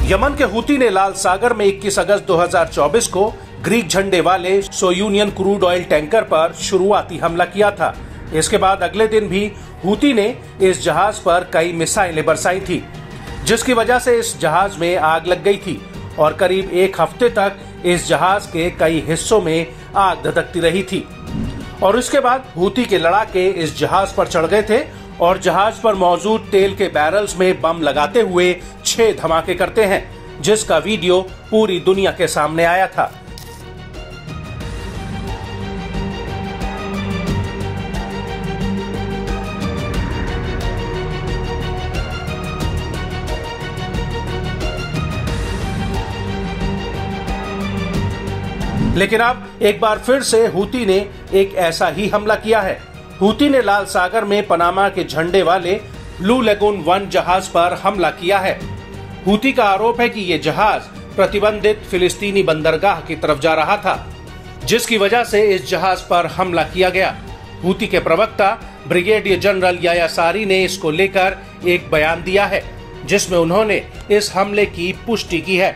Yemen के Houthi ने लाल सागर में 21 अगस्त 2024 को ग्रीक झंडे वाले सोयूनियन क्रूड ऑयल टैंकर पर शुरुआती हमला किया था। इसके बाद अगले दिन भी हूती ने इस जहाज पर कई मिसाइलें बरसाई थी, जिसकी वजह से इस जहाज में आग लग गई थी और करीब एक हफ्ते तक इस जहाज के कई हिस्सों में आग धधकती रही थी। और इसके बाद हूती के लड़ाके इस जहाज पर चढ़ गए थे और जहाज पर मौजूद तेल के बैरल्स में बम लगाते हुए 6 धमाके करते हैं, जिसका वीडियो पूरी दुनिया के सामने आया था। लेकिन अब एक बार फिर से हूती ने एक ऐसा ही हमला किया है। हूती ने लाल सागर में पनामा के झंडे वाले ब्लू लेगून 1 जहाज पर हमला किया है। हूती का आरोप है कि ये जहाज प्रतिबंधित फिलिस्तीनी बंदरगाह की तरफ जा रहा था, जिसकी वजह से इस जहाज पर हमला किया गया। हूती के प्रवक्ता ब्रिगेडियर जनरल याया सारी ने इसको लेकर एक बयान दिया है, जिसमें उन्होंने इस हमले की पुष्टि की है।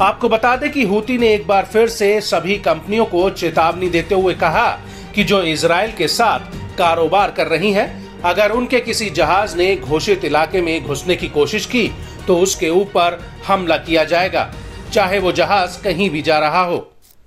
आपको बता दें कि हूती ने एक बार फिर से सभी कंपनियों को चेतावनी देते हुए कहा कि जो इजराइल के साथ कारोबार कर रही हैं, अगर उनके किसी जहाज ने घोषित इलाके में घुसने की कोशिश की तो उसके ऊपर हमला किया जाएगा, चाहे वो जहाज कहीं भी जा रहा हो।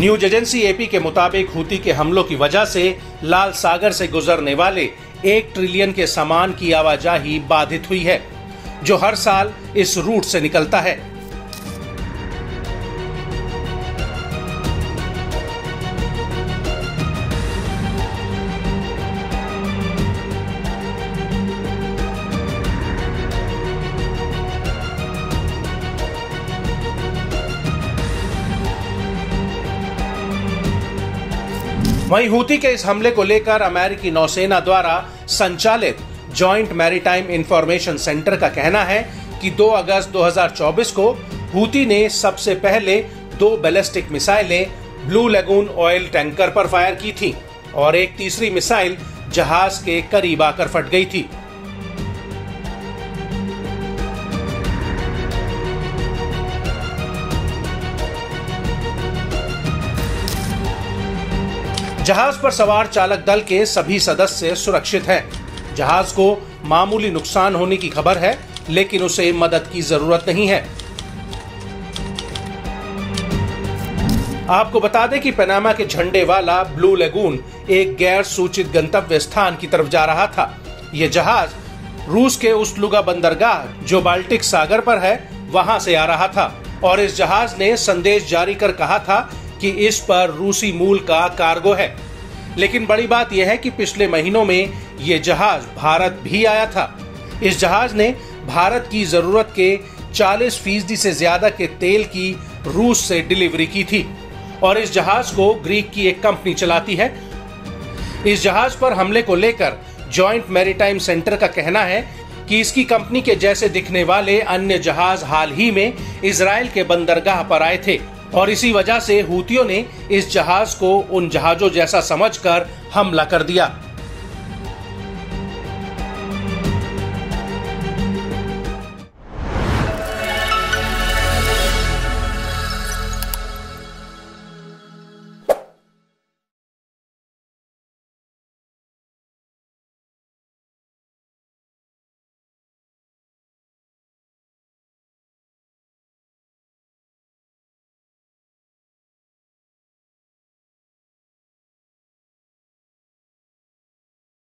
न्यूज एजेंसी एपी के मुताबिक हूती के हमलों की वजह से लाल सागर से गुजरने वाले 1 ट्रिलियन के सामान की आवाजाही बाधित हुई है, जो हर साल इस रूट से निकलता है। वहीं हूती के इस हमले को लेकर अमेरिकी नौसेना द्वारा संचालित जॉइंट मैरीटाइम इंफॉर्मेशन सेंटर का कहना है कि 2 अगस्त 2024 को हूती ने सबसे पहले 2 बैलिस्टिक मिसाइलें ब्लू लेगून ऑयल टैंकर पर फायर की थी और एक तीसरी मिसाइल जहाज के करीब आकर फट गई थी। जहाज पर सवार चालक दल के सभी सदस्य सुरक्षित हैं। जहाज को मामूली नुकसान होने की खबर है, लेकिन उसे मदद की जरूरत नहीं है। आपको बता दें कि पनामा के झंडे वाला ब्लू लेगून एक गैर सूचित गंतव्य स्थान की तरफ जा रहा था। यह जहाज रूस के उस्लुगा बंदरगाह, जो बाल्टिक सागर पर है, वहां से आ रहा था और इस जहाज ने संदेश जारी कर कहा था कि इस पर रूसी मूल का कार्गो है। लेकिन बड़ी बात यह है कि पिछले महीनों में ये जहाज भारत भी आया था। इस जहाज ने भारत की जरूरत के 40% से ज्यादा के तेल की रूस से डिलीवरी की थी और इस जहाज को ग्रीक की एक कंपनी चलाती है। इस जहाज पर हमले को लेकर जॉइंट मैरीटाइम सेंटर का कहना है कि इसकी कंपनी के जैसे दिखने वाले अन्य जहाज हाल ही में इजराइल के बंदरगाह पर आए थे और इसी वजह से हूतियों ने इस जहाज को उन जहाजों जैसा समझकर हमला कर दिया।